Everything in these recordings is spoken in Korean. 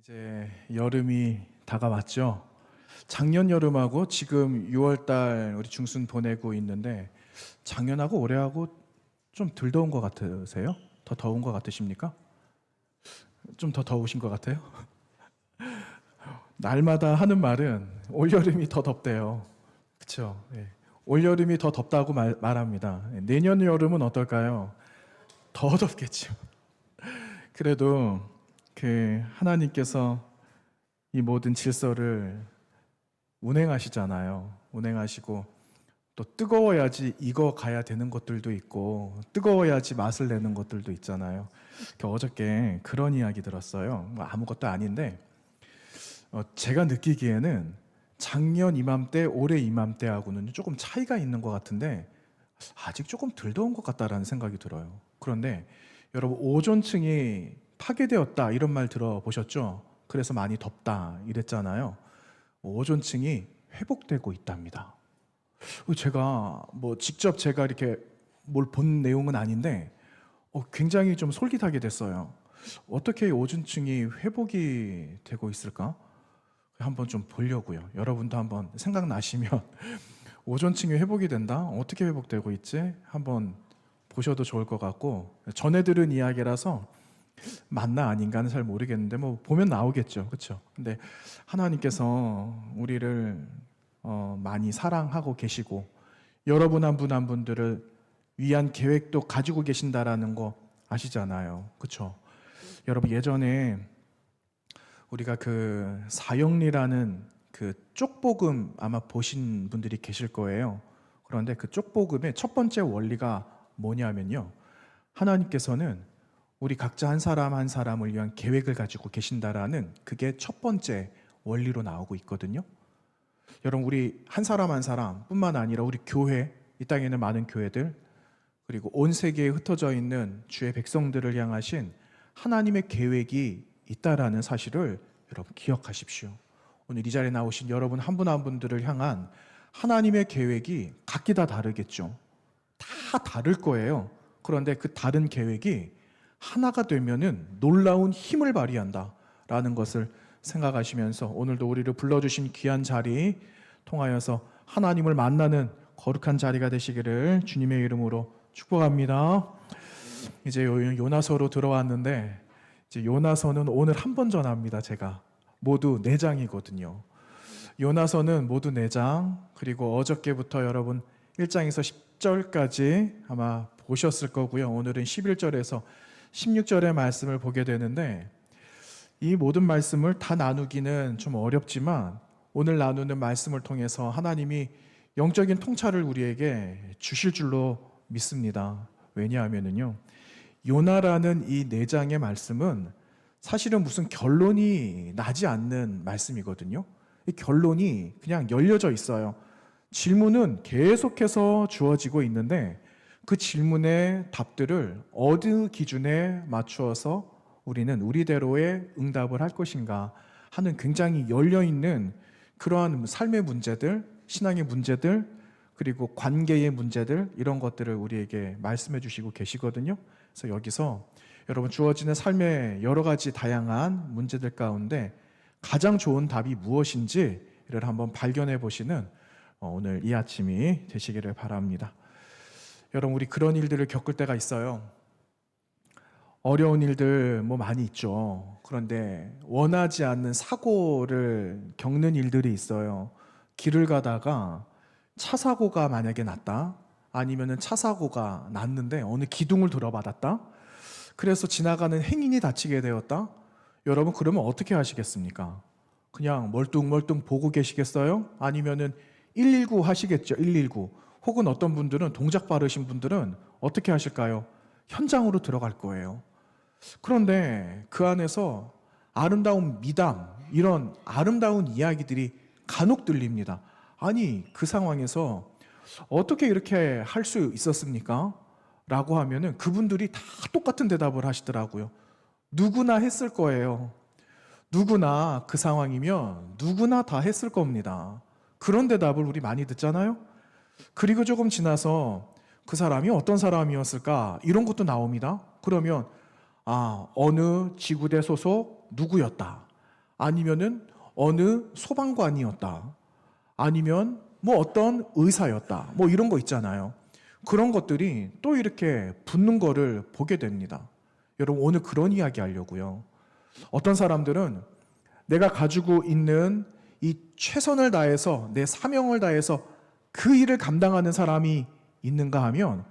이제 여름이 다가왔죠. 작년 여름하고 지금 6월 달 우리 중순 보내고 있는데 작년하고 올해하고 좀 덜 더운 것 같으세요? 더 더운 것 같으십니까? 좀 더 더우신 것 같아요? 날마다 하는 말은 올여름이 더 덥대요. 그렇죠? 예. 올여름이 더 덥다고 말합니다. 내년 여름은 어떨까요? 더 덥겠죠. 그래도 그 하나님께서 이 모든 질서를 운행하시잖아요. 운행하시고 또 뜨거워야지 익어 가야 되는 것들도 있고 뜨거워야지 맛을 내는 것들도 있잖아요. 어저께 그런 이야기 들었어요. 뭐 아무것도 아닌데 제가 느끼기에는 작년 이맘때 올해 이맘때하고는 조금 차이가 있는 것 같은데 아직 조금 덜 더운 것 같다라는 생각이 들어요. 그런데 여러분 오존층이 파괴되었다 이런 말 들어보셨죠? 그래서 많이 덥다 이랬잖아요. 오존층이 회복되고 있답니다. 제가 뭐 직접 제가 이렇게 뭘 본 내용은 아닌데 굉장히 좀 솔깃하게 됐어요. 어떻게 오존층이 회복이 되고 있을까? 한번 좀 보려고요. 여러분도 한번 생각나시면 오존층이 회복이 된다? 어떻게 회복되고 있지? 한번 보셔도 좋을 것 같고 전해 들은 이야기라서 맞나 아닌가는 잘 모르겠는데 뭐 보면 나오겠죠. 그렇죠? 근데 하나님께서 우리를 많이 사랑하고 계시고 여러분 한 분 한 분들을 위한 계획도 가지고 계신다라는 거 아시잖아요. 그렇죠? 여러분 예전에 우리가 그 사형리라는 그 쪽복음 아마 보신 분들이 계실 거예요. 그런데 그 쪽복음의 첫 번째 원리가 뭐냐면요. 하나님께서는 우리 각자 한 사람 한 사람을 위한 계획을 가지고 계신다라는 그게 첫 번째 원리로 나오고 있거든요. 여러분 우리 한 사람 한 사람뿐만 아니라 우리 교회, 이 땅에 있는 많은 교회들 그리고 온 세계에 흩어져 있는 주의 백성들을 향하신 하나님의 계획이 있다라는 사실을 여러분 기억하십시오. 오늘 이 자리에 나오신 여러분 한 분 한 분들을 향한 하나님의 계획이 각기 다 다르겠죠. 다 다를 거예요. 그런데 그 다른 계획이 하나가 되면은 놀라운 힘을 발휘한다라는 것을 생각하시면서 오늘도 우리를 불러주신 귀한 자리 통하여서 하나님을 만나는 거룩한 자리가 되시기를 주님의 이름으로 축복합니다. 이제 요나서로 들어왔는데 이제 요나서는 오늘 한 번 전합니다. 제가 모두 4장이거든요. 요나서는 모두 4장 그리고 어저께부터 여러분 1장에서 10절까지 아마 보셨을 거고요. 오늘은 11절에서 16절의 말씀을 보게 되는데 이 모든 말씀을 다 나누기는 좀 어렵지만 오늘 나누는 말씀을 통해서 하나님이 영적인 통찰을 우리에게 주실 줄로 믿습니다. 왜냐하면요. 요나라는 이 4장의 말씀은 사실은 무슨 결론이 나지 않는 말씀이거든요. 이 결론이 그냥 열려져 있어요. 질문은 계속해서 주어지고 있는데 그 질문의 답들을 어느 기준에 맞추어서 우리는 우리대로의 응답을 할 것인가 하는 굉장히 열려있는 그러한 삶의 문제들, 신앙의 문제들, 그리고 관계의 문제들 이런 것들을 우리에게 말씀해 주시고 계시거든요. 그래서 여기서 여러분 주어지는 삶의 여러 가지 다양한 문제들 가운데 가장 좋은 답이 무엇인지를 한번 발견해 보시는 오늘 이 아침이 되시기를 바랍니다. 여러분 우리 그런 일들을 겪을 때가 있어요. 어려운 일들 뭐 많이 있죠. 그런데 원하지 않는 사고를 겪는 일들이 있어요. 길을 가다가 차 사고가 만약에 났다. 아니면은 차 사고가 났는데 어느 기둥을 들어받았다. 그래서 지나가는 행인이 다치게 되었다. 여러분 그러면 어떻게 하시겠습니까? 그냥 멀뚱멀뚱 보고 계시겠어요? 아니면은 119 하시겠죠. 119. 혹은 어떤 분들은 동작 빠르신 분들은 어떻게 하실까요? 현장으로 들어갈 거예요. 그런데 그 안에서 아름다운 미담, 이런 아름다운 이야기들이 간혹 들립니다. 아니, 그 상황에서 어떻게 이렇게 할 수 있었습니까? 라고 하면은 그분들이 다 똑같은 대답을 하시더라고요. 누구나 했을 거예요. 누구나 그 상황이면 누구나 다 했을 겁니다. 그런 대답을 우리 많이 듣잖아요? 그리고 조금 지나서 그 사람이 어떤 사람이었을까? 이런 것도 나옵니다. 그러면 어느 지구대 소속 누구였다. 아니면은 어느 소방관이었다. 아니면 뭐 어떤 의사였다. 뭐 이런 거 있잖아요. 그런 것들이 또 이렇게 붙는 거를 보게 됩니다. 여러분 오늘 그런 이야기 하려고요. 어떤 사람들은 내가 가지고 있는 이 최선을 다해서 내 사명을 다해서 그 일을 감당하는 사람이 있는가 하면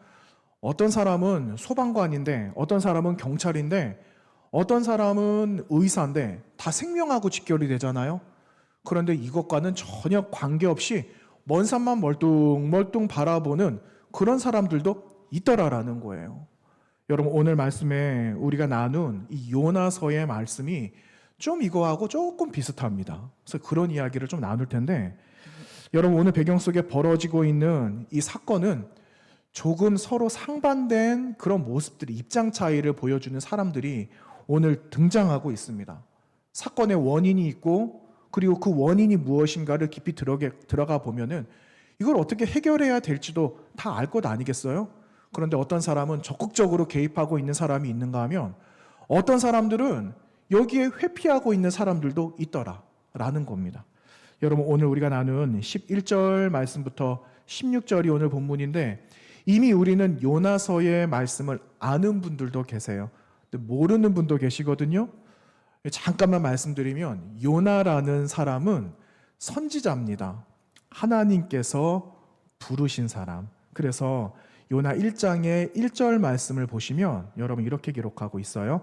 어떤 사람은 소방관인데 어떤 사람은 경찰인데 어떤 사람은 의사인데 다 생명하고 직결이 되잖아요. 그런데 이것과는 전혀 관계없이 먼 산만 멀뚱멀뚱 바라보는 그런 사람들도 있더라라는 거예요. 여러분 오늘 말씀에 우리가 나눈 이 요나서의 말씀이 좀 이거하고 조금 비슷합니다. 그래서 그런 이야기를 좀 나눌 텐데 여러분 오늘 배경 속에 벌어지고 있는 이 사건은 조금 서로 상반된 그런 모습들이 입장 차이를 보여주는 사람들이 오늘 등장하고 있습니다. 사건의 원인이 있고 그리고 그 원인이 무엇인가를 깊이 들어가 보면은 이걸 어떻게 해결해야 될지도 다 알 것 아니겠어요? 그런데 어떤 사람은 적극적으로 개입하고 있는 사람이 있는가 하면 어떤 사람들은 여기에 회피하고 있는 사람들도 있더라라는 겁니다. 여러분 오늘 우리가 나눈 11절 말씀부터 16절이 오늘 본문인데 이미 우리는 요나서의 말씀을 아는 분들도 계세요. 근데 모르는 분도 계시거든요. 잠깐만 말씀드리면 요나라는 사람은 선지자입니다. 하나님께서 부르신 사람. 그래서 요나 1장의 1절 말씀을 보시면 여러분 이렇게 기록하고 있어요.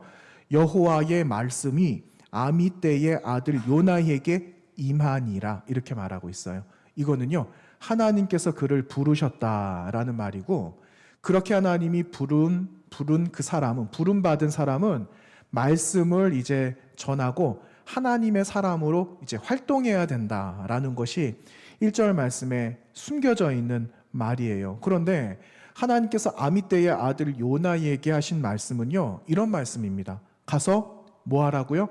여호와의 말씀이 아미떼의 아들 요나에게 임하니라 이렇게 말하고 있어요. 이거는요 하나님께서 그를 부르셨다라는 말이고 그렇게 하나님이 부른 그 사람은 부름받은 사람은 말씀을 이제 전하고 하나님의 사람으로 이제 활동해야 된다라는 것이 1절 말씀에 숨겨져 있는 말이에요. 그런데 하나님께서 아미떼의 아들 요나에게 하신 말씀은요 이런 말씀입니다. 가서 뭐 하라고요?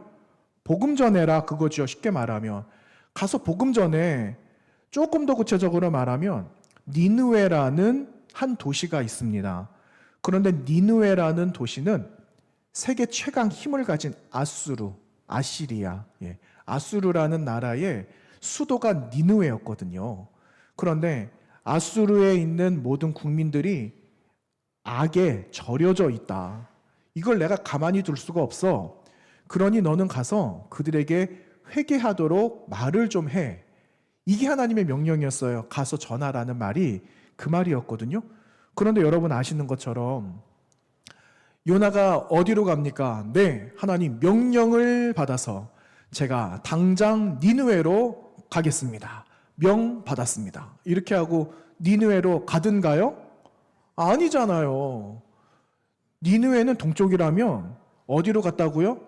복음 전해라 그거죠. 쉽게 말하면 가서 복음 전에 조금 더 구체적으로 말하면 니느웨라는 한 도시가 있습니다. 그런데 니느웨라는 도시는 세계 최강 힘을 가진 아시리아, 아수르라는 나라의 수도가 니느웨였거든요. 그런데 아수르에 있는 모든 국민들이 악에 절여져 있다. 이걸 내가 가만히 둘 수가 없어. 그러니 너는 가서 그들에게 회개하도록 말을 좀 해. 이게 하나님의 명령이었어요. 가서 전하라는 말이 그 말이었거든요. 그런데 여러분 아시는 것처럼 요나가 어디로 갑니까? 네, 하나님 명령을 받아서 제가 당장 니느웨로 가겠습니다. 명 받았습니다. 이렇게 하고 니느웨로 가든가요? 아니잖아요. 니느웨는 동쪽이라면 어디로 갔다고요?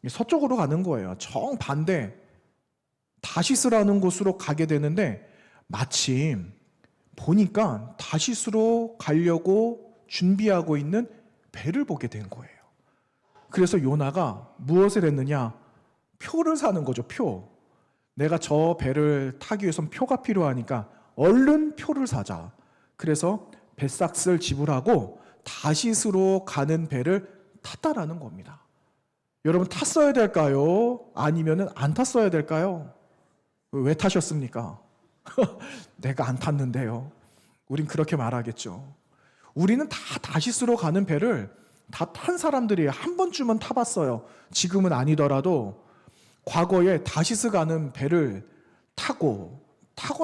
서쪽으로 가는 거예요. 정반대 다시스라는 곳으로 가게 되는데 마침 보니까 다시스로 가려고 준비하고 있는 배를 보게 된 거예요. 그래서 요나가 무엇을 했느냐? 표를 사는 거죠. 표. 내가 저 배를 타기 위해선 표가 필요하니까 얼른 표를 사자. 그래서 배삭스를 지불하고 다시스로 가는 배를 탔다라는 겁니다. 여러분 탔어야 될까요? 아니면은 안 탔어야 될까요? 왜 타셨습니까? 내가 안 탔는데요. 우린 그렇게 말하겠죠. 우리는 다 다시스로 가는 배를 다 탄 사람들이 한 번쯤은 타봤어요. 지금은 아니더라도 과거에 다시스 가는 배를 타고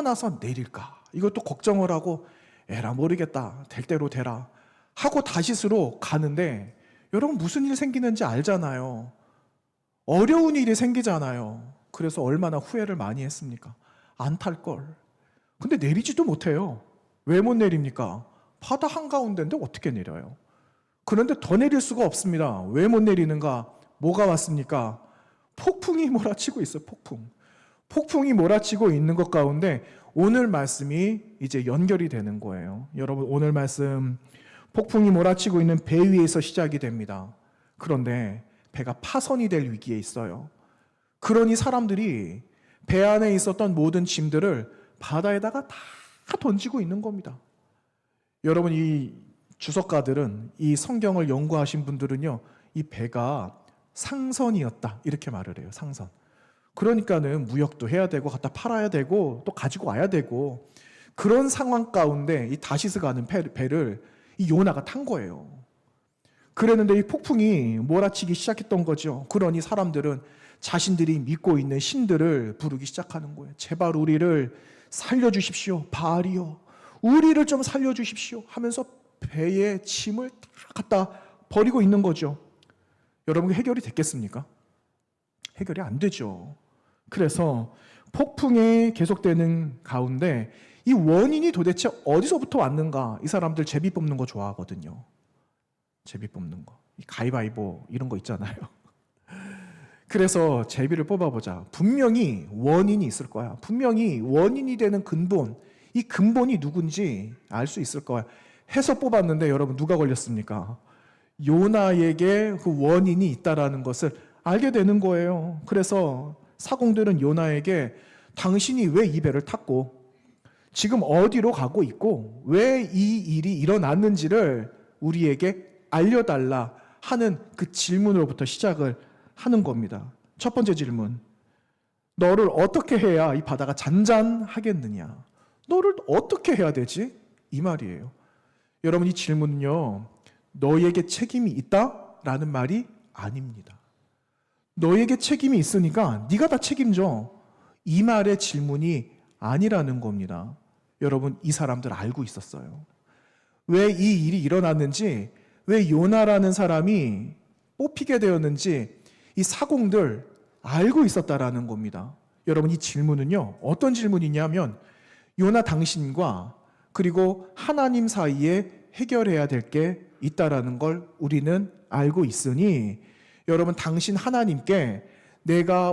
나서 내릴까? 이것도 걱정을 하고 에라 모르겠다. 될 대로 되라. 하고 다시스로 가는데 여러분 무슨 일 생기는지 알잖아요. 어려운 일이 생기잖아요. 그래서 얼마나 후회를 많이 했습니까? 안 탈 걸. 근데 내리지도 못해요. 왜 못 내립니까? 바다 한가운데인데 어떻게 내려요? 그런데 더 내릴 수가 없습니다. 왜 못 내리는가? 뭐가 왔습니까? 폭풍이 몰아치고 있어요. 폭풍이 몰아치고 있는 것 가운데 오늘 말씀이 이제 연결이 되는 거예요. 여러분 오늘 말씀 폭풍이 몰아치고 있는 배 위에서 시작이 됩니다. 그런데 배가 파손이 될 위기에 있어요. 그러니 사람들이 배 안에 있었던 모든 짐들을 바다에다가 다 던지고 있는 겁니다. 여러분 이 주석가들은 이 성경을 연구하신 분들은요 이 배가 상선이었다 이렇게 말을 해요. 상선. 그러니까는 무역도 해야 되고 갖다 팔아야 되고 또 가지고 와야 되고 그런 상황 가운데 이 다시스 가는 배를 이 요나가 탄 거예요. 그랬는데 이 폭풍이 몰아치기 시작했던 거죠. 그러니 사람들은 자신들이 믿고 있는 신들을 부르기 시작하는 거예요. 제발 우리를 살려주십시오. 바알이여, 우리를 좀 살려주십시오 하면서 배에 짐을 다 갖다 버리고 있는 거죠. 여러분, 해결이 됐겠습니까? 해결이 안 되죠. 그래서 폭풍이 계속되는 가운데 이 원인이 도대체 어디서부터 왔는가? 이 사람들 제비 뽑는 거 좋아하거든요. 제비 뽑는 거, 가위바위보 이런 거 있잖아요. 그래서 제비를 뽑아보자. 분명히 원인이 있을 거야. 분명히 원인이 되는 근본, 이 근본이 누군지 알 수 있을 거야. 해서 뽑았는데 여러분 누가 걸렸습니까? 요나에게 그 원인이 있다라는 것을 알게 되는 거예요. 그래서 사공들은 요나에게 당신이 왜 이 배를 탔고 지금 어디로 가고 있고 왜 이 일이 일어났는지를 우리에게 알려달라 하는 그 질문으로부터 시작을 하는 겁니다. 첫 번째 질문, 너를 어떻게 해야 이 바다가 잔잔하겠느냐? 너를 어떻게 해야 되지? 이 말이에요. 여러분, 이 질문은요, 너에게 책임이 있다라는 말이 아닙니다. 너에게 책임이 있으니까 네가 다 책임져, 이 말의 질문이 아니라는 겁니다. 여러분, 이 사람들 알고 있었어요. 왜 이 일이 일어났는지, 왜 요나라는 사람이 뽑히게 되었는지 이 사공들 알고 있었다라는 겁니다. 여러분, 이 질문은요, 어떤 질문이냐면 요나 당신과 그리고 하나님 사이에 해결해야 될 게 있다라는 걸 우리는 알고 있으니 여러분, 당신 하나님께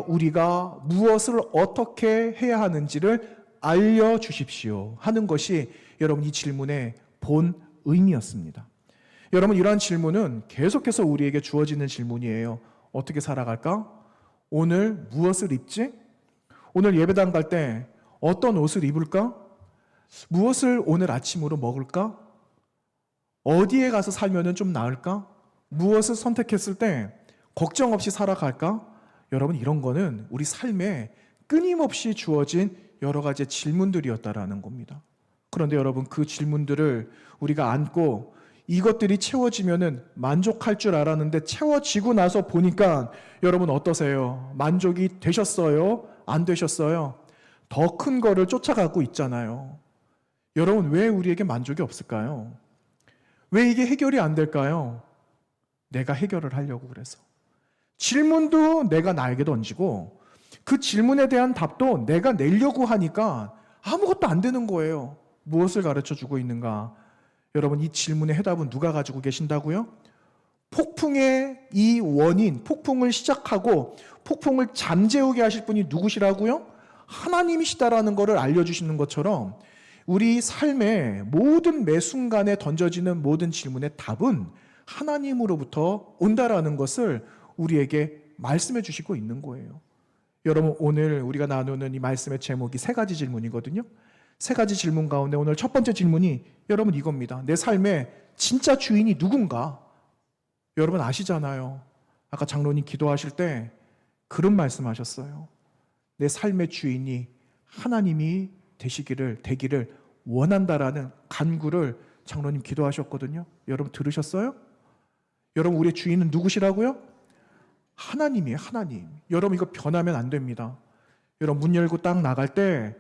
우리가 무엇을 어떻게 해야 하는지를 알려주십시오 하는 것이 여러분 이 질문의 본 의미였습니다. 여러분, 이러한 질문은 계속해서 우리에게 주어지는 질문이에요. 어떻게 살아갈까? 오늘 무엇을 입지? 오늘 예배당 갈 때 어떤 옷을 입을까? 무엇을 오늘 아침으로 먹을까? 어디에 가서 살면 좀 나을까? 무엇을 선택했을 때 걱정 없이 살아갈까? 여러분, 이런 거는 우리 삶에 끊임없이 주어진 여러 가지 질문들이었다라는 겁니다. 그런데 여러분, 그 질문들을 우리가 안고 이것들이 채워지면은 만족할 줄 알았는데 채워지고 나서 보니까 여러분 어떠세요? 만족이 되셨어요? 안 되셨어요? 더 큰 거를 쫓아가고 있잖아요. 여러분, 왜 우리에게 만족이 없을까요? 왜 이게 해결이 안 될까요? 내가 해결을 하려고 그래서. 질문도 내가 나에게 던지고 그 질문에 대한 답도 내가 내려고 하니까 아무것도 안 되는 거예요. 무엇을 가르쳐 주고 있는가? 여러분, 이 질문의 해답은 누가 가지고 계신다고요? 폭풍의 이 원인, 폭풍을 시작하고 폭풍을 잠재우게 하실 분이 누구시라고요? 하나님이시다라는 것을 알려주시는 것처럼 우리 삶의 모든 매 순간에 던져지는 모든 질문의 답은 하나님으로부터 온다라는 것을 우리에게 말씀해 주시고 있는 거예요. 여러분, 오늘 우리가 나누는 이 말씀의 제목이 세 가지 질문이거든요. 세 가지 질문 가운데 오늘 첫 번째 질문이 여러분 이겁니다. 내 삶의 진짜 주인이 누군가? 여러분 아시잖아요. 아까 장로님 기도하실 때 그런 말씀하셨어요. 내 삶의 주인이 하나님이 되기를 원한다라는 간구를 장로님 기도하셨거든요. 여러분 들으셨어요? 여러분, 우리의 주인은 누구시라고요? 하나님이에요. 하나님. 여러분, 이거 변하면 안 됩니다. 여러분, 문 열고 딱 나갈 때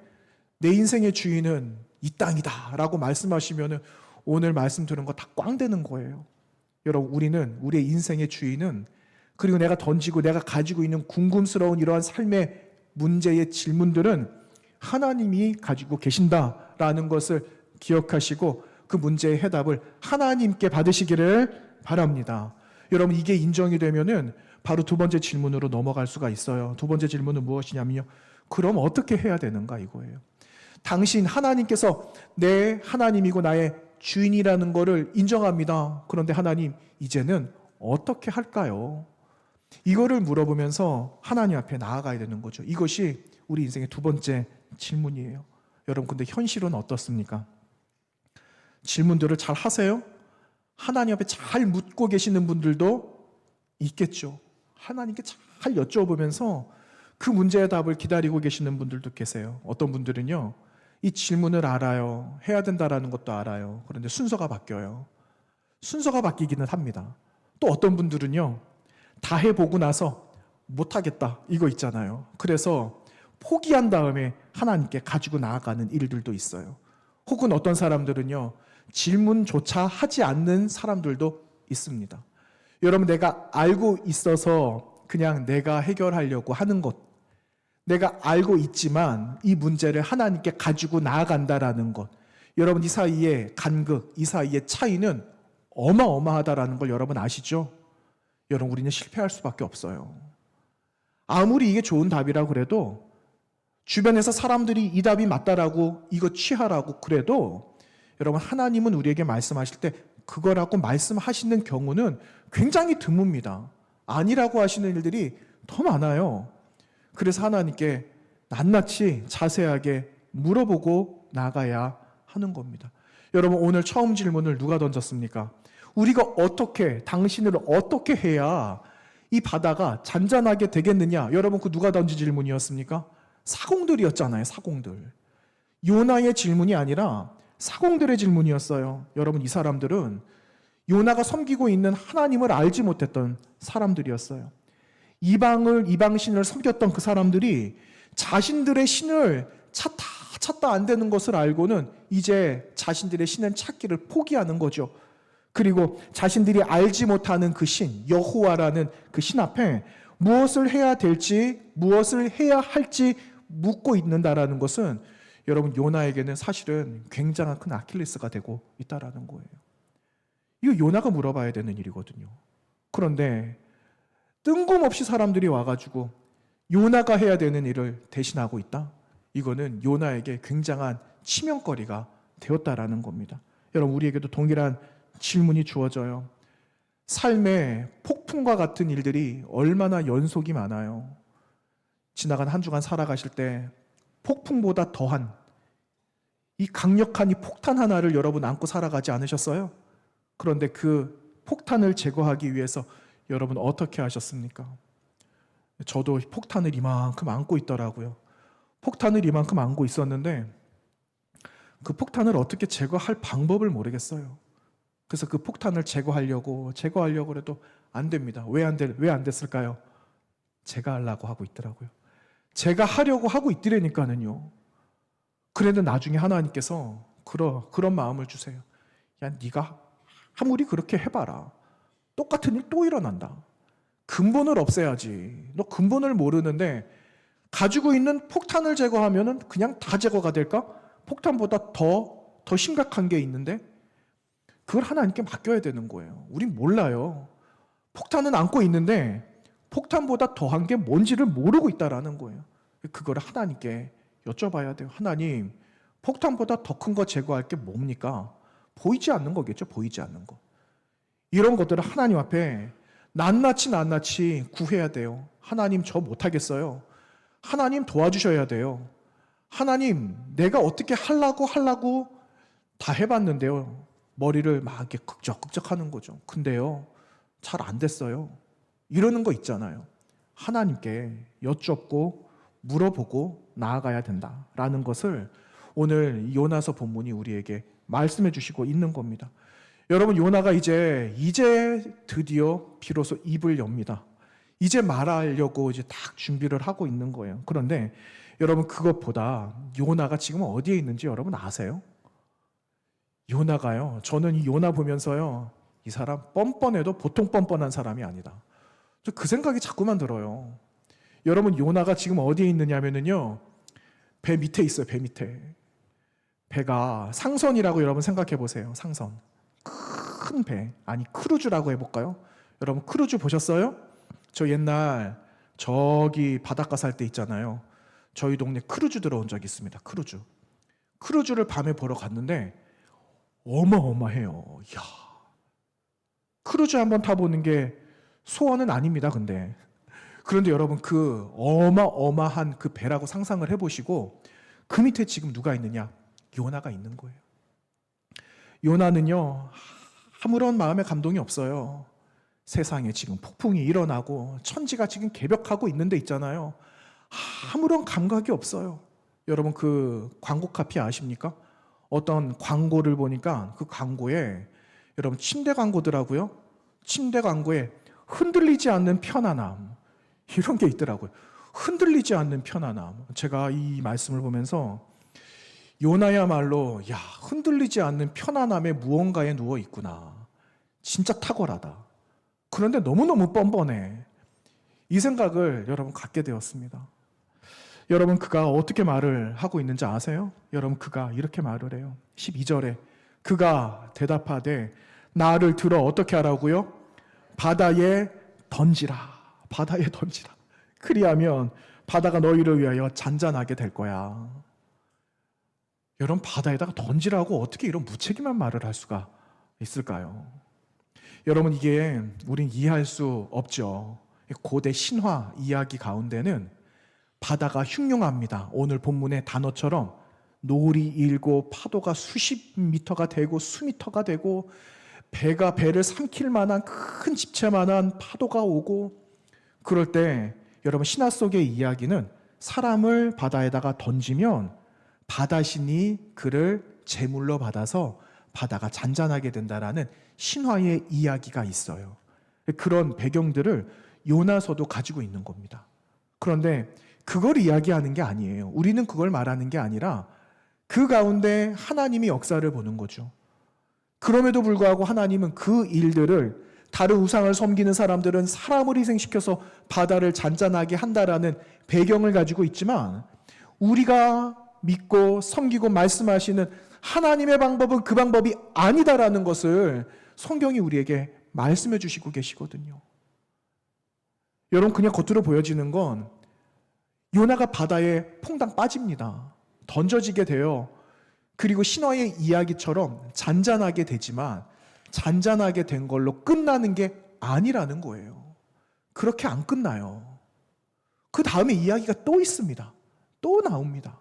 내 인생의 주인은 이 땅이다 라고 말씀하시면 오늘 말씀 들은 거 다 꽝 되는 거예요. 여러분, 우리의 인생의 주인은, 그리고 내가 던지고 내가 가지고 있는 궁금스러운 이러한 삶의 문제의 질문들은 하나님이 가지고 계신다라는 것을 기억하시고 그 문제의 해답을 하나님께 받으시기를 바랍니다. 여러분, 이게 인정이 되면은 바로 두 번째 질문으로 넘어갈 수가 있어요. 두 번째 질문은 무엇이냐면요, 그럼 어떻게 해야 되는가 이거예요. 당신 하나님께서 내 하나님이고 나의 주인이라는 것을 인정합니다. 그런데 하나님, 이제는 어떻게 할까요? 이거를 물어보면서 하나님 앞에 나아가야 되는 거죠. 이것이 우리 인생의 두 번째 질문이에요. 여러분, 근데 현실은 어떻습니까? 질문들을 잘 하세요? 하나님 앞에 잘 묻고 계시는 분들도 있겠죠. 하나님께 잘 여쭤보면서 그 문제의 답을 기다리고 계시는 분들도 계세요. 어떤 분들은요, 이 질문을 알아요. 해야 된다라는 것도 알아요. 그런데 순서가 바뀌어요. 순서가 바뀌기는 합니다. 또 어떤 분들은요, 다 해보고 나서 못하겠다 이거 있잖아요. 그래서 포기한 다음에 하나님께 가지고 나아가는 일들도 있어요. 혹은 어떤 사람들은요, 질문조차 하지 않는 사람들도 있습니다. 여러분, 내가 알고 있어서 그냥 내가 해결하려고 하는 것, 내가 알고 있지만 이 문제를 하나님께 가지고 나아간다라는 것, 여러분 이 사이의 간극, 이 사이의 차이는 어마어마하다라는 걸 여러분 아시죠? 여러분, 우리는 실패할 수밖에 없어요. 아무리 이게 좋은 답이라고 그래도, 주변에서 사람들이 이 답이 맞다라고 이거 취하라고 그래도, 여러분 하나님은 우리에게 말씀하실 때 그거라고 말씀하시는 경우는 굉장히 드뭅니다. 아니라고 하시는 일들이 더 많아요. 그래서 하나님께 낱낱이 자세하게 물어보고 나가야 하는 겁니다. 여러분, 오늘 처음 질문을 누가 던졌습니까? 우리가 어떻게, 당신을 어떻게 해야 이 바다가 잔잔하게 되겠느냐? 여러분, 그 누가 던진 질문이었습니까? 사공들이었잖아요. 사공들. 요나의 질문이 아니라 사공들의 질문이었어요. 여러분, 이 사람들은 요나가 섬기고 있는 하나님을 알지 못했던 사람들이었어요. 이방신을 섬겼던 그 사람들이 자신들의 신을 찾다 안 되는 것을 알고는 이제 자신들의 신을 찾기를 포기하는 거죠. 그리고 자신들이 알지 못하는 그 신, 여호와라는 그 신 앞에 무엇을 해야 될지, 무엇을 해야 할지 묻고 있는다라는 것은 여러분, 요나에게는 사실은 굉장한 큰 아킬레스가 되고 있다라는 거예요. 이거 요나가 물어봐야 되는 일이거든요. 그런데 뜬금없이 사람들이 와가지고 요나가 해야 되는 일을 대신하고 있다? 이거는 요나에게 굉장한 치명거리가 되었다라는 겁니다. 여러분, 우리에게도 동일한 질문이 주어져요. 삶의 폭풍과 같은 일들이 얼마나 연속이 많아요. 지나간 한 주간 살아가실 때 폭풍보다 더한 이 강력한 이 폭탄 하나를 여러분 안고 살아가지 않으셨어요? 그런데 그 폭탄을 제거하기 위해서 여러분 어떻게 하셨습니까? 저도 폭탄을 이만큼 안고 있더라고요. 폭탄을 이만큼 안고 있었는데 그 폭탄을 어떻게 제거할 방법을 모르겠어요. 그래서 그 폭탄을 제거하려고 해도 안 됩니다. 왜 안 됐을까요? 제가 하려고 하고 있더라고요. 제가 하려고 하고 있더라니까는요. 그래도 나중에 하나님께서 그런 마음을 주세요. 야, 네가 아무리 그렇게 해봐라. 똑같은 일 또 일어난다. 근본을 없애야지. 너 근본을 모르는데 가지고 있는 폭탄을 제거하면은 그냥 다 제거가 될까? 폭탄보다 더 심각한 게 있는데 그걸 하나님께 맡겨야 되는 거예요. 우린 몰라요. 폭탄은 안고 있는데 폭탄보다 더한 게 뭔지를 모르고 있다라는 거예요. 그걸 하나님께 여쭤봐야 돼요. 하나님, 폭탄보다 더 큰 거 제거할 게 뭡니까? 보이지 않는 거겠죠. 보이지 않는 거. 이런 것들을 하나님 앞에 낱낱이 구해야 돼요. 하나님, 저 못하겠어요. 하나님, 도와주셔야 돼요. 하나님, 내가 어떻게 하려고 다 해봤는데요. 머리를 막 이렇게 극적극적 하는 거죠. 근데요, 잘 안 됐어요. 이러는 거 있잖아요. 하나님께 여쭙고 물어보고 나아가야 된다라는 것을 오늘 요나서 본문이 우리에게 말씀해 주시고 있는 겁니다. 여러분, 요나가 이제 드디어 비로소 입을 엽니다. 이제 말하려고 이제 딱 준비를 하고 있는 거예요. 그런데 여러분, 그것보다 요나가 지금 어디에 있는지 여러분 아세요? 요나가요, 저는 이 요나 보면서요, 이 사람 뻔뻔해도 보통 뻔뻔한 사람이 아니다. 그 생각이 자꾸만 들어요. 여러분, 요나가 지금 어디에 있느냐면요, 배 밑에 있어요. 배 밑에. 배가 상선이라고 여러분 생각해 보세요. 상선. 큰 배. 아니, 크루즈라고 해볼까요? 여러분, 크루즈 보셨어요? 저 옛날 저기 바닷가 살 때 있잖아요. 저희 동네 크루즈 들어온 적이 있습니다. 크루즈를 밤에 보러 갔는데 어마어마해요. 이야. 크루즈 한번 타보는 게 소원은 아닙니다. 그런데 여러분, 그 어마어마한 그 배라고 상상을 해보시고 그 밑에 지금 누가 있느냐? 요나가 있는 거예요. 요나는요, 아무런 마음의 감동이 없어요. 세상에 지금 폭풍이 일어나고 천지가 지금 개벽하고 있는데 있잖아요. 아무런 감각이 없어요. 여러분 그 광고 카피 아십니까? 어떤 광고를 보니까 그 광고에 여러분 침대 광고더라고요. 침대 광고에 흔들리지 않는 편안함 이런 게 있더라고요. 흔들리지 않는 편안함. 제가 이 말씀을 보면서 요나야말로 야 흔들리지 않는 편안함에 무언가에 누워 있구나. 진짜 탁월하다. 그런데 너무너무 뻔뻔해. 이 생각을 여러분 갖게 되었습니다. 여러분 그가 어떻게 말을 하고 있는지 아세요? 여러분 그가 이렇게 말을 해요. 12절에 그가 대답하되 나를 들어 어떻게 하라고요? 바다에 던지라. 바다에 던지라. 그리하면 바다가 너희를 위하여 잔잔하게 될 거야. 여러분 바다에다가 던지라고 어떻게 이런 무책임한 말을 할 수가 있을까요? 여러분 이게 우린 이해할 수 없죠. 고대 신화 이야기 가운데는 바다가 흉흉합니다. 오늘 본문의 단어처럼 노을이 일고 파도가 수십 미터가 되고 수미터가 되고 배가 배를 삼킬 만한 큰 집채만한 파도가 오고 그럴 때 여러분 신화 속의 이야기는 사람을 바다에다가 던지면 바다신이 그를 제물로 받아서 바다가 잔잔하게 된다라는 신화의 이야기가 있어요. 그런 배경들을 요나서도 가지고 있는 겁니다. 그런데 그걸 이야기하는 게 아니에요. 우리는 그걸 말하는 게 아니라 그 가운데 하나님이 역사를 보는 거죠. 그럼에도 불구하고 하나님은 그 일들을 다른 우상을 섬기는 사람들은 사람을 희생시켜서 바다를 잔잔하게 한다라는 배경을 가지고 있지만 우리가 믿고 섬기고 말씀하시는 하나님의 방법은 그 방법이 아니다라는 것을 성경이 우리에게 말씀해 주시고 계시거든요. 여러분 그냥 겉으로 보여지는 건 요나가 바다에 퐁당 빠집니다. 던져지게 돼요. 그리고 신화의 이야기처럼 잔잔하게 되지만 잔잔하게 된 걸로 끝나는 게 아니라는 거예요. 그렇게 안 끝나요. 그 다음에 이야기가 또 있습니다. 또 나옵니다.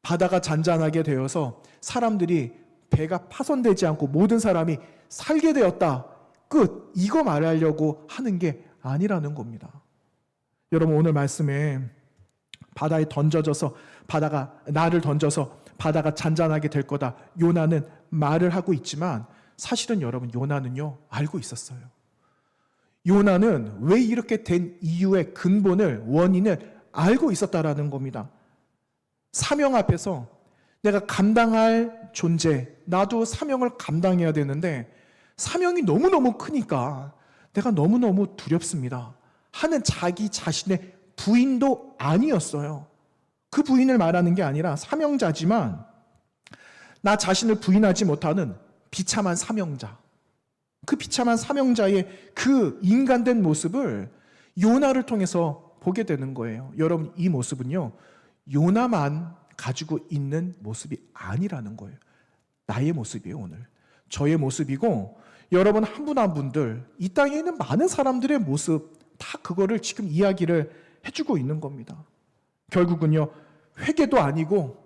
바다가 잔잔하게 되어서 사람들이 배가 파손되지 않고 모든 사람이 살게 되었다. 끝. 이거 말하려고 하는 게 아니라는 겁니다. 여러분 오늘 말씀에 바다에 던져져서 바다가 나를 던져서 바다가 잔잔하게 될 거다. 요나는 말을 하고 있지만 사실은 여러분 요나는요 알고 있었어요. 요나는 왜 이렇게 된 이유의 근본을 원인을 알고 있었다라는 겁니다. 사명 앞에서 내가 감당할 존재, 나도 사명을 감당해야 되는데 사명이 너무너무 크니까 내가 너무너무 두렵습니다 하는 자기 자신의 부인도 아니었어요. 그 부인을 말하는 게 아니라 사명자지만 나 자신을 부인하지 못하는 비참한 사명자, 그 비참한 사명자의 그 인간된 모습을 요나를 통해서 보게 되는 거예요. 여러분 이 모습은요 요나만 가지고 있는 모습이 아니라는 거예요. 나의 모습이에요. 오늘 저의 모습이고 여러분 한 분 한 분들 이 땅에 있는 많은 사람들의 모습 다 그거를 지금 이야기를 해주고 있는 겁니다. 결국은요 회개도 아니고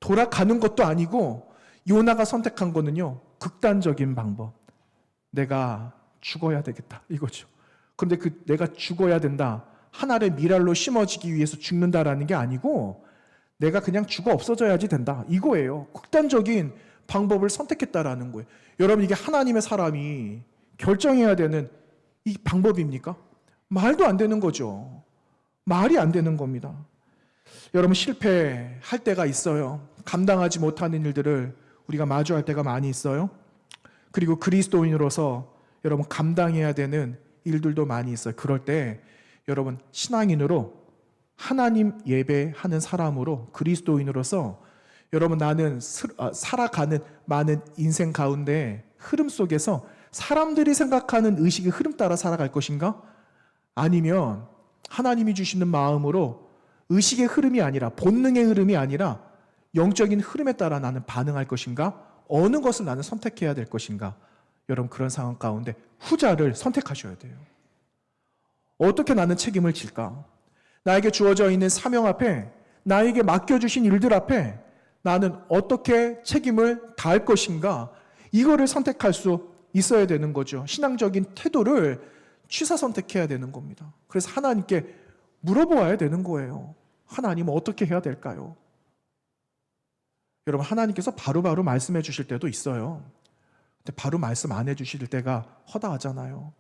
돌아가는 것도 아니고 요나가 선택한 거는요 극단적인 방법. 내가 죽어야 되겠다 이거죠. 그런데 그 내가 죽어야 된다 하나의 미랄로 심어지기 위해서 죽는다라는 게 아니고 내가 그냥 죽어 없어져야지 된다 이거예요. 극단적인 방법을 선택했다라는 거예요. 여러분 이게 하나님의 사람이 결정해야 되는 이 방법입니까? 말도 안 되는 거죠. 말이 안 되는 겁니다. 여러분 실패할 때가 있어요. 감당하지 못하는 일들을 우리가 마주할 때가 많이 있어요. 그리고 그리스도인으로서 여러분 감당해야 되는 일들도 많이 있어요. 그럴 때 여러분 신앙인으로 하나님 예배하는 사람으로 그리스도인으로서 여러분 나는 살아가는 많은 인생 가운데 흐름 속에서 사람들이 생각하는 의식의 흐름 따라 살아갈 것인가? 아니면 하나님이 주시는 마음으로 의식의 흐름이 아니라 본능의 흐름이 아니라 영적인 흐름에 따라 나는 반응할 것인가? 어느 것을 나는 선택해야 될 것인가? 여러분 그런 상황 가운데 후자를 선택하셔야 돼요. 어떻게 나는 책임을 질까? 나에게 주어져 있는 사명 앞에 나에게 맡겨주신 일들 앞에 나는 어떻게 책임을 다할 것인가? 이거를 선택할 수 있어야 되는 거죠. 신앙적인 태도를 취사 선택해야 되는 겁니다. 그래서 하나님께 물어보아야 되는 거예요. 하나님은 어떻게 해야 될까요? 여러분, 하나님께서 바로바로 말씀해 주실 때도 있어요. 근데 바로 말씀 안 해주실 때가 허다하잖아요.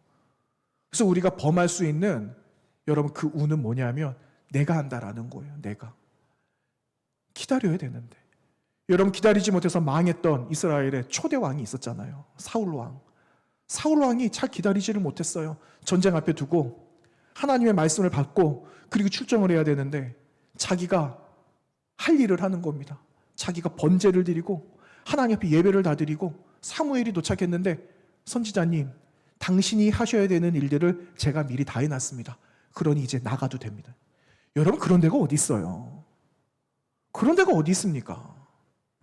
그래서 우리가 범할 수 있는, 여러분, 그 우는 뭐냐면 내가 한다라는 거예요. 내가 기다려야 되는데, 여러분, 기다리지 못해서 망했던 이스라엘의 초대 왕이 있었잖아요. 사울 왕. 사울 왕이 잘 기다리지를 못했어요. 전쟁 앞에 두고 하나님의 말씀을 받고 그리고 출정을 해야 되는데 자기가 할 일을 하는 겁니다. 자기가 번제를 드리고 하나님 앞에 예배를 다 드리고 사무엘이 도착했는데, 선지자님, 당신이 하셔야 되는 일들을 제가 미리 다 해놨습니다. 그러니 이제 나가도 됩니다. 여러분, 그런 데가 어디 있어요? 그런 데가 어디 있습니까?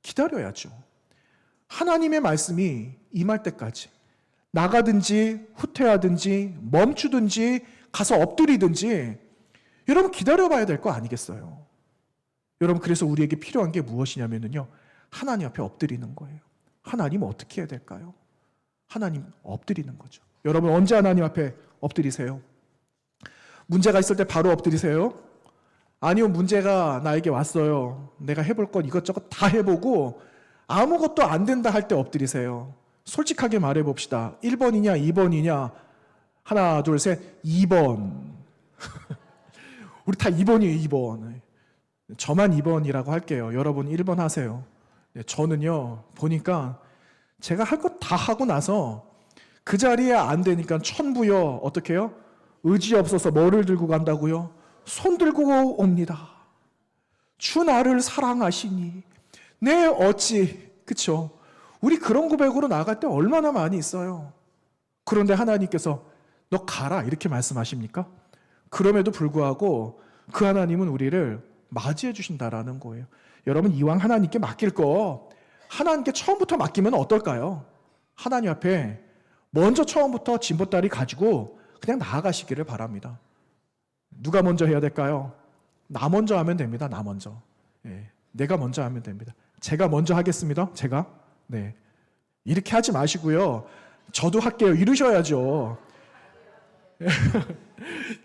기다려야죠. 하나님의 말씀이 임할 때까지 나가든지 후퇴하든지 멈추든지 가서 엎드리든지 여러분 기다려봐야 될 거 아니겠어요? 여러분, 그래서 우리에게 필요한 게 무엇이냐면요, 하나님 앞에 엎드리는 거예요. 하나님 어떻게 해야 될까요? 하나님 엎드리는 거죠. 여러분, 언제 하나님 앞에 엎드리세요? 문제가 있을 때 바로 엎드리세요? 아니면 문제가 나에게 왔어요. 내가 해볼 건 이것저것 다 해보고 아무것도 안 된다 할 때 엎드리세요. 솔직하게 말해봅시다. 1번이냐 2번이냐? 하나 둘 셋, 2번. 우리 다 2번이에요. 2번. 저만 2번이라고 할게요. 여러분 1번 하세요. 저는요, 보니까 제가 할 것 다 하고 나서 그 자리에 안 되니까 천부여, 어떻게 해요? 의지 없어서 뭐를 들고 간다고요? 손 들고 옵니다. 주 나를 사랑하시니 내 어찌, 그쵸? 우리 그런 고백으로 나갈 때 얼마나 많이 있어요. 그런데 하나님께서 너 가라 이렇게 말씀하십니까? 그럼에도 불구하고 그 하나님은 우리를 맞이해 주신다라는 거예요. 여러분, 이왕 하나님께 맡길 거 하나님께 처음부터 맡기면 어떨까요? 하나님 앞에 먼저 처음부터 진보다리 가지고 그냥 나아가시기를 바랍니다. 누가 먼저 해야 될까요? 나 먼저 하면 됩니다. 나 먼저. 내가 먼저 하면 됩니다. 제가 먼저 하겠습니다. 제가. 네. 이렇게 하지 마시고요. 저도 할게요. 이러셔야죠.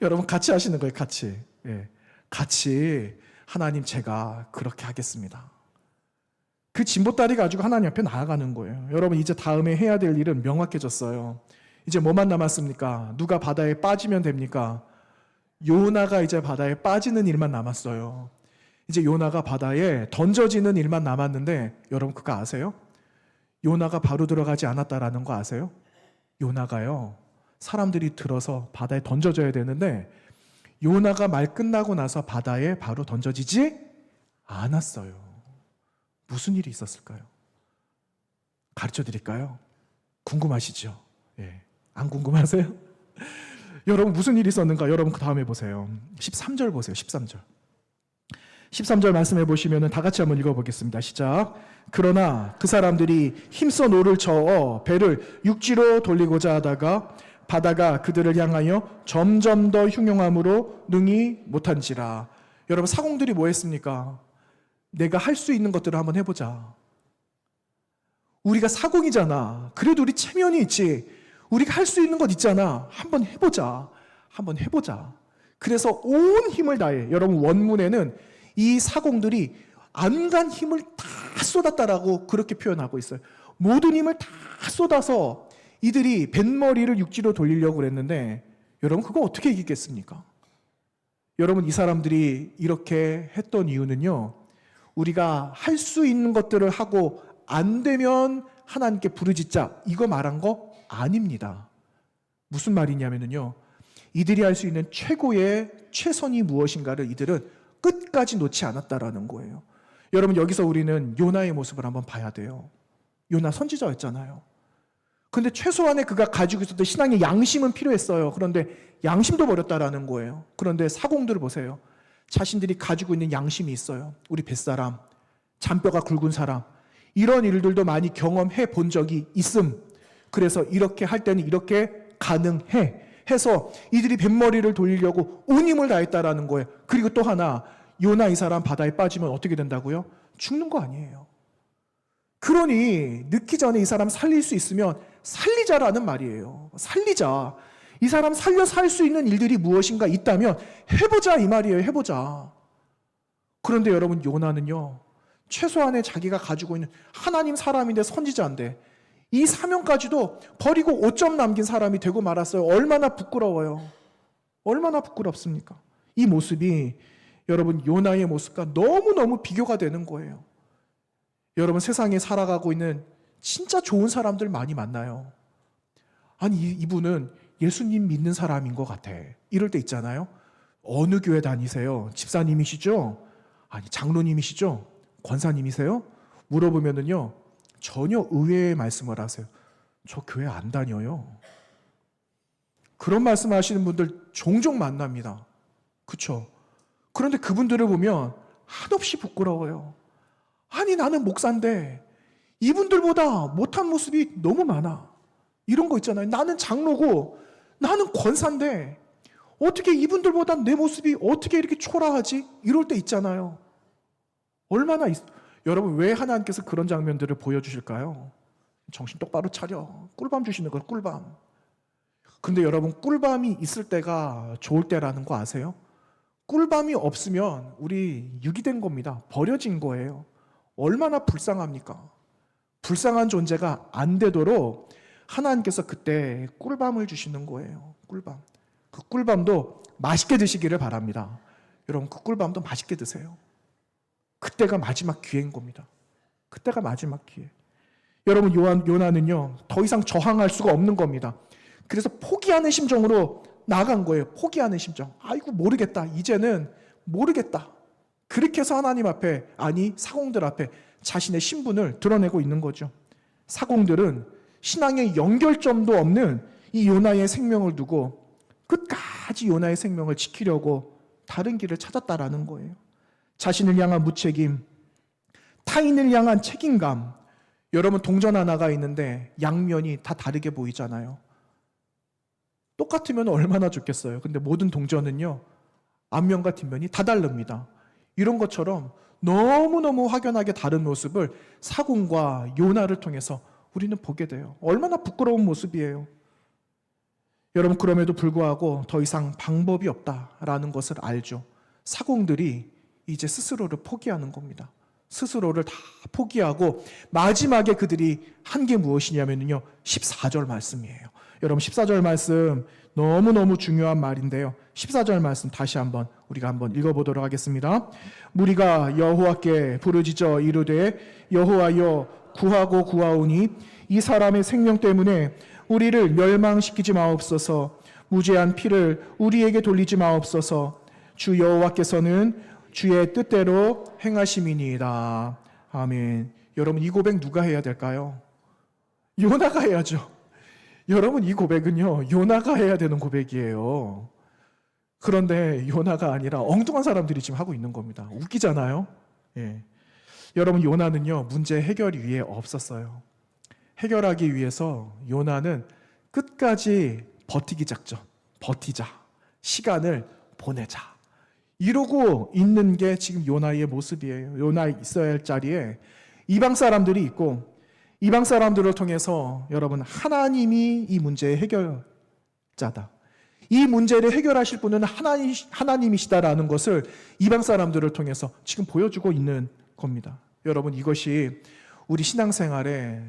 여러분, 같이 하시는 거예요. 같이. 같이 하나님, 제가 그렇게 하겠습니다. 그 진보다리 가지고 하나님 앞에 나아가는 거예요. 여러분, 이제 다음에 해야 될 일은 명확해졌어요. 이제 뭐만 남았습니까? 누가 바다에 빠지면 됩니까? 요나가 이제 바다에 빠지는 일만 남았어요. 이제 요나가 바다에 던져지는 일만 남았는데, 여러분 그거 아세요? 요나가 바로 들어가지 않았다라는 거 아세요? 요나가요, 사람들이 들어서 바다에 던져져야 되는데 요나가 말 끝나고 나서 바다에 바로 던져지지 않았어요. 무슨 일이 있었을까요? 가르쳐 드릴까요? 궁금하시죠? 안 궁금하세요? 여러분, 무슨 일이 있었는가? 여러분 그 다음에 보세요. 13절 보세요. 13절. 13절 말씀해 보시면 다 같이 한번 읽어보겠습니다. 시작. 그러나 그 사람들이 힘써 노를 저어 배를 육지로 돌리고자 하다가 바다가 그들을 향하여 점점 더 흉용함으로 능히 못한지라. 여러분, 사공들이 뭐 했습니까? 내가 할 수 있는 것들을 한번 해보자. 우리가 사공이잖아. 그래도 우리 체면이 있지. 우리가 할 수 있는 것 있잖아. 한번 해보자. 한번 해보자. 그래서 온 힘을 다해. 여러분, 원문에는 이 사공들이 안간 힘을 다 쏟았다라고 그렇게 표현하고 있어요. 모든 힘을 다 쏟아서 이들이 뱃머리를 육지로 돌리려고 그랬는데, 여러분 그거 어떻게 이기겠습니까? 여러분, 이 사람들이 이렇게 했던 이유는요, 우리가 할 수 있는 것들을 하고 안 되면 하나님께 부르짖자, 이거 말한 거 아닙니다. 무슨 말이냐면요, 이들이 할 수 있는 최고의 최선이 무엇인가를 이들은 끝까지 놓지 않았다라는 거예요. 여러분, 여기서 우리는 요나의 모습을 한번 봐야 돼요. 요나 선지자였잖아요. 그런데 최소한의 그가 가지고 있었던 신앙의 양심은 필요했어요. 그런데 양심도 버렸다라는 거예요. 그런데 사공들을 보세요. 자신들이 가지고 있는 양심이 있어요. 우리 뱃사람, 잔뼈가 굵은 사람, 이런 일들도 많이 경험해 본 적이 있음. 그래서 이렇게 할 때는 이렇게 가능해 해서 이들이 뱃머리를 돌리려고 온 힘을 다했다라는 거예요. 그리고 또 하나, 요나 이 사람 바다에 빠지면 어떻게 된다고요? 죽는 거 아니에요. 그러니 늦기 전에 이 사람 살릴 수 있으면 살리자라는 말이에요. 살리자. 이 사람 살려 살 수 있는 일들이 무엇인가 있다면 해보자 이 말이에요. 해보자. 그런데 여러분 요나는요, 최소한의 자기가 가지고 있는 하나님 사람인데 선지자인데 이 사명까지도 버리고 5점 남긴 사람이 되고 말았어요. 얼마나 부끄러워요. 얼마나 부끄럽습니까? 이 모습이 여러분 요나의 모습과 너무너무 비교가 되는 거예요. 여러분 세상에 살아가고 있는 진짜 좋은 사람들 많이 만나요. 아니 이분은 예수님 믿는 사람인 것 같아. 이럴 때 있잖아요. 어느 교회 다니세요? 집사님이시죠? 아니 장로님이시죠? 권사님이세요? 물어보면은요 전혀 의외의 말씀을 하세요. 저 교회 안 다녀요. 그런 말씀하시는 분들 종종 만납니다. 그렇죠? 그런데 그분들을 보면 한없이 부끄러워요. 아니 나는 목사인데 이분들보다 못한 모습이 너무 많아. 이런 거 있잖아요. 나는 장로고 나는 권사인데 어떻게 이분들보다 내 모습이 어떻게 이렇게 초라하지? 이럴 때 있잖아요. 여러분 왜 하나님께서 그런 장면들을 보여주실까요? 정신 똑바로 차려. 꿀밤 주시는 걸 꿀밤. 근데 여러분 꿀밤이 있을 때가 좋을 때라는 거 아세요? 꿀밤이 없으면 우리 유기된 겁니다. 버려진 거예요. 얼마나 불쌍합니까? 불쌍한 존재가 안 되도록 하나님께서 그때 꿀밤을 주시는 거예요. 꿀밤. 그 꿀밤도 맛있게 드시기를 바랍니다. 여러분 그 꿀밤도 맛있게 드세요. 그때가 마지막 기회인 겁니다. 그때가 마지막 기회. 여러분 요나는요 더 이상 저항할 수가 없는 겁니다. 그래서 포기하는 심정으로 나간 거예요. 포기하는 심정. 아이고 모르겠다. 이제는 모르겠다. 그렇게 해서 하나님 앞에, 아니 사공들 앞에 자신의 신분을 드러내고 있는 거죠. 사공들은 신앙의 연결점도 없는 이 요나의 생명을 두고 끝까지 요나의 생명을 지키려고 다른 길을 찾았다라는 거예요. 자신을 향한 무책임, 타인을 향한 책임감. 여러분 동전 하나가 있는데 양면이 다 다르게 보이잖아요. 똑같으면 얼마나 좋겠어요. 근데 모든 동전은요 앞면과 뒷면이 다 다릅니다. 이런 것처럼 너무너무 확연하게 다른 모습을 사공과 요나를 통해서 우리는 보게 돼요. 얼마나 부끄러운 모습이에요. 여러분 그럼에도 불구하고 더 이상 방법이 없다라는 것을 알죠. 사공들이 이제 스스로를 포기하는 겁니다. 스스로를 다 포기하고 마지막에 그들이 한 게 무엇이냐면요 14절 말씀이에요. 여러분 14절 말씀 너무너무 중요한 말인데요. 14절 말씀 다시 우리가 한번 읽어보도록 하겠습니다. 무리가 여호와께 부르짖어 이르되 여호와여 구하고 구하오니 이 사람의 생명 때문에 우리를 멸망시키지 마옵소서. 무죄한 피를 우리에게 돌리지 마옵소서. 주 여호와께서는 주의 뜻대로 행하심이니이다. 아멘. 여러분 이 고백 누가 해야 될까요? 요나가 해야죠. 여러분 이 고백은요 요나가 해야 되는 고백이에요. 그런데 요나가 아니라 엉뚱한 사람들이 지금 하고 있는 겁니다. 웃기잖아요. 예. 여러분 요나는요 문제 해결이 위에 없었어요. 해결하기 위해서 요나는 끝까지 버티기 작전, 버티자, 시간을 보내자 이러고 있는 게 지금 요나의 모습이에요. 요나 있어야 할 자리에 이방 사람들이 있고 이방 사람들을 통해서 여러분 하나님이 이 문제의 해결자다. 이 문제를 해결하실 분은 하나님이시다라는 것을 이방 사람들을 통해서 지금 보여주고 있는 겁니다. 여러분 이것이 우리 신앙생활에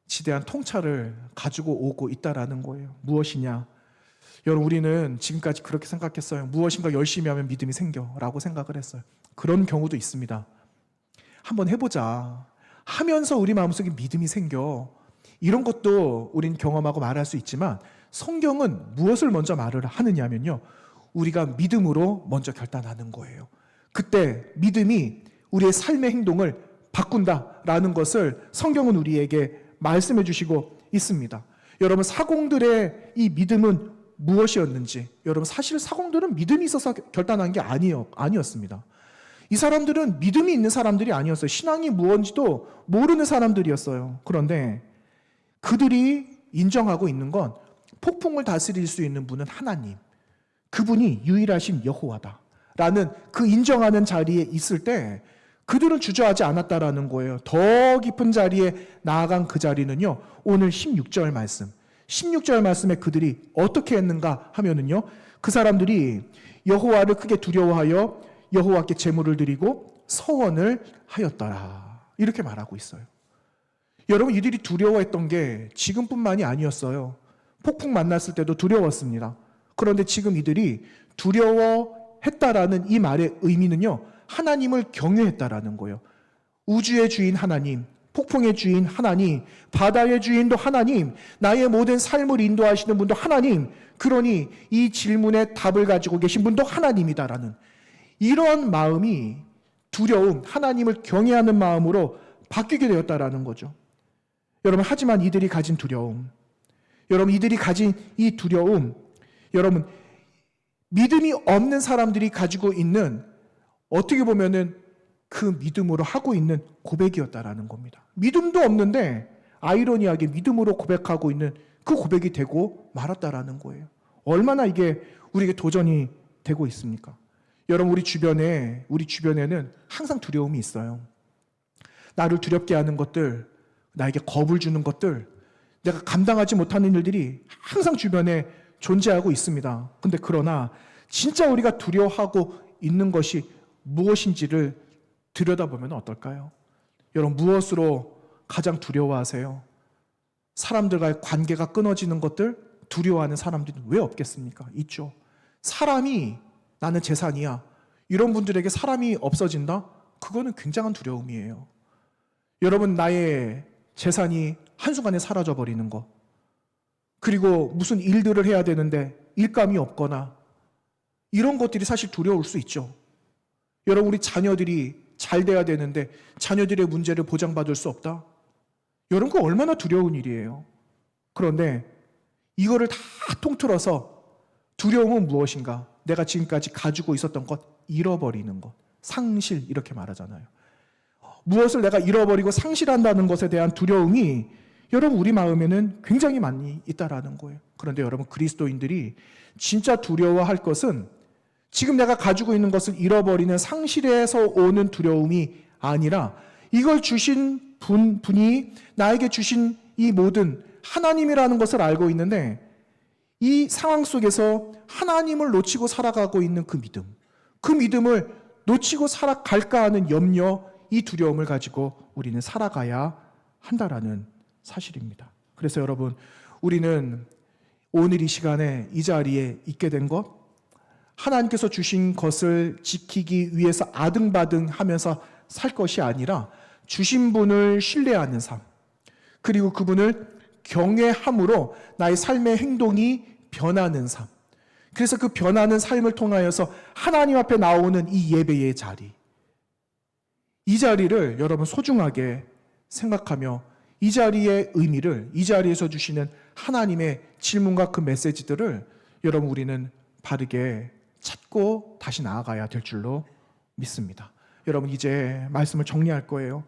지대한 통찰을 가지고 오고 있다라는 거예요. 무엇이냐? 여러분 우리는 지금까지 그렇게 생각했어요. 무엇인가 열심히 하면 믿음이 생겨라고 생각을 했어요. 그런 경우도 있습니다. 한번 해보자 하면서 우리 마음속에 믿음이 생겨. 이런 것도 우린 경험하고 말할 수 있지만 성경은 무엇을 먼저 말을 하느냐면요 우리가 믿음으로 먼저 결단하는 거예요. 그때 믿음이 우리의 삶의 행동을 바꾼다라는 것을 성경은 우리에게 말씀해 주시고 있습니다. 여러분 사공들의 이 믿음은 무엇이었는지, 여러분 사실 사공들은 믿음이 있어서 결단한 게 아니었습니다. 이 사람들은 믿음이 있는 사람들이 아니었어요. 신앙이 무엇인지도 모르는 사람들이었어요. 그런데 그들이 인정하고 있는 건 폭풍을 다스릴 수 있는 분은 하나님, 그분이 유일하신 여호와다 라는 그 인정하는 자리에 있을 때 그들은 주저하지 않았다라는 거예요. 더 깊은 자리에 나아간 그 자리는요 오늘 16절 말씀, 16절 말씀에 그들이 어떻게 했는가 하면은요, 그 사람들이 여호와를 크게 두려워하여 여호와께 제물을 드리고 서원을 하였더라. 이렇게 말하고 있어요. 여러분, 이들이 두려워했던 게 지금뿐만이 아니었어요. 폭풍 만났을 때도 두려웠습니다. 그런데 지금 이들이 두려워했다라는 이 말의 의미는요, 하나님을 경외했다라는 거예요. 우주의 주인 하나님, 폭풍의 주인 하나님, 바다의 주인도 하나님, 나의 모든 삶을 인도하시는 분도 하나님, 그러니 이 질문에 답을 가지고 계신 분도 하나님이다라는 이런 마음이 두려움, 하나님을 경외하는 마음으로 바뀌게 되었다라는 거죠. 여러분, 하지만 이들이 가진 두려움, 여러분, 이들이 가진 이 두려움, 여러분, 믿음이 없는 사람들이 가지고 있는, 어떻게 보면은 그 믿음으로 하고 있는 고백이었다라는 겁니다. 믿음도 없는데 아이러니하게 믿음으로 고백하고 있는 그 고백이 되고 말았다라는 거예요. 얼마나 이게 우리에게 도전이 되고 있습니까? 여러분, 우리 주변에는 항상 두려움이 있어요. 나를 두렵게 하는 것들, 나에게 겁을 주는 것들, 내가 감당하지 못하는 일들이 항상 주변에 존재하고 있습니다. 근데 그러나 진짜 우리가 두려워하고 있는 것이 무엇인지를 들여다보면 어떨까요? 여러분, 무엇으로 가장 두려워하세요? 사람들과의 관계가 끊어지는 것들 두려워하는 사람들이 왜 없겠습니까? 있죠. 사람이 나는 재산이야, 이런 분들에게 사람이 없어진다? 그거는 굉장한 두려움이에요. 여러분, 나의 재산이 한순간에 사라져버리는 것, 그리고 무슨 일들을 해야 되는데 일감이 없거나, 이런 것들이 사실 두려울 수 있죠. 여러분, 우리 자녀들이 잘 돼야 되는데 자녀들의 문제를 보장받을 수 없다? 여러분, 그거 얼마나 두려운 일이에요. 그런데 이거를 다 통틀어서 두려움은 무엇인가? 내가 지금까지 가지고 있었던 것 잃어버리는 것, 상실, 이렇게 말하잖아요. 무엇을 내가 잃어버리고 상실한다는 것에 대한 두려움이 여러분, 우리 마음에는 굉장히 많이 있다라는 거예요. 그런데 여러분, 그리스도인들이 진짜 두려워할 것은 지금 내가 가지고 있는 것을 잃어버리는 상실에서 오는 두려움이 아니라, 이걸 주신 분이 나에게 주신 이 모든 하나님이라는 것을 알고 있는데, 이 상황 속에서 하나님을 놓치고 살아가고 있는 그 믿음, 그 믿음을 놓치고 살아갈까 하는 염려, 이 두려움을 가지고 우리는 살아가야 한다라는 사실입니다. 그래서 여러분, 우리는 오늘 이 시간에 이 자리에 있게 된 것, 하나님께서 주신 것을 지키기 위해서 아등바등 하면서 살 것이 아니라 주신 분을 신뢰하는 삶, 그리고 그분을 경외함으로 나의 삶의 행동이 변하는 삶, 그래서 그 변하는 삶을 통하여서 하나님 앞에 나오는 이 예배의 자리, 이 자리를 여러분 소중하게 생각하며 이 자리의 의미를, 이 자리에서 주시는 하나님의 질문과 그 메시지들을 여러분, 우리는 바르게 찾고 다시 나아가야 될 줄로 믿습니다. 여러분, 이제 말씀을 정리할 거예요.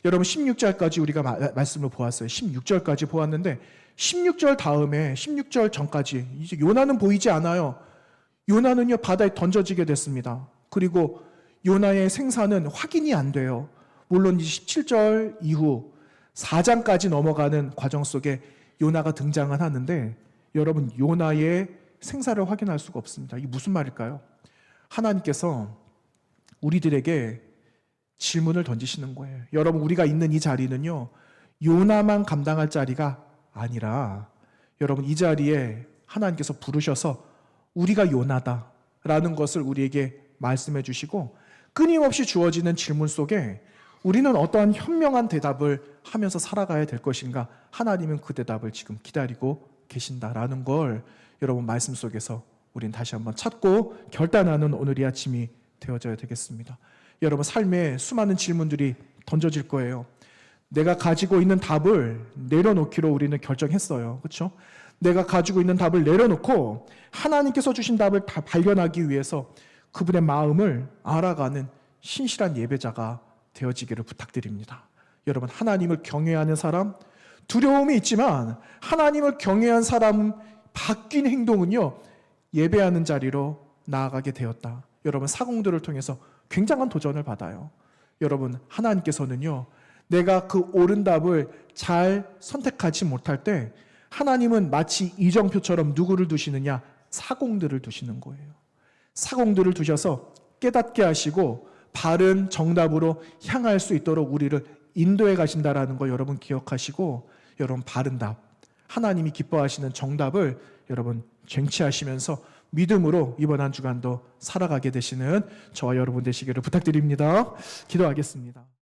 여러분, 16절까지 우리가 말씀을 보았어요. 16절까지 보았는데 16절 다음에 16절 전까지 이제 요나는 보이지 않아요. 요나는요, 바다에 던져지게 됐습니다. 그리고 요나의 생사는 확인이 안 돼요. 물론 17절 이후 4장까지 넘어가는 과정 속에 요나가 등장은 하는데, 여러분, 요나의 생사를 확인할 수가 없습니다. 이게 무슨 말일까요? 하나님께서 우리들에게 질문을 던지시는 거예요. 여러분, 우리가 있는 이 자리는요, 요나만 감당할 자리가 아니라, 여러분, 이 자리에 하나님께서 부르셔서 우리가 요나다라는 것을 우리에게 말씀해 주시고, 끊임없이 주어지는 질문 속에 우리는 어떠한 현명한 대답을 하면서 살아가야 될 것인가, 하나님은 그 대답을 지금 기다리고 계신다라는 걸 여러분, 말씀 속에서 우리는 다시 한번 찾고 결단하는 오늘 이 아침이 되어져야 되겠습니다. 여러분, 삶에 수많은 질문들이 던져질 거예요. 내가 가지고 있는 답을 내려놓기로 우리는 결정했어요. 그렇죠? 내가 가지고 있는 답을 내려놓고 하나님께서 주신 답을 다 발견하기 위해서 그분의 마음을 알아가는 신실한 예배자가 되어지기를 부탁드립니다. 여러분, 하나님을 경외하는 사람, 두려움이 있지만 하나님을 경외한 사람 바뀐 행동은요, 예배하는 자리로 나아가게 되었다. 여러분, 사공들을 통해서 굉장한 도전을 받아요. 여러분, 하나님께서는요, 내가 그 옳은 답을 잘 선택하지 못할 때 하나님은 마치 이정표처럼 누구를 두시느냐? 사공들을 두시는 거예요. 사공들을 두셔서 깨닫게 하시고 바른 정답으로 향할 수 있도록 우리를 인도해 가신다라는 거 여러분 기억하시고, 여러분 바른 답, 하나님이 기뻐하시는 정답을 여러분 쟁취하시면서 믿음으로 이번 한 주간도 살아가게 되시는 저와 여러분 되시기를 부탁드립니다. 기도하겠습니다.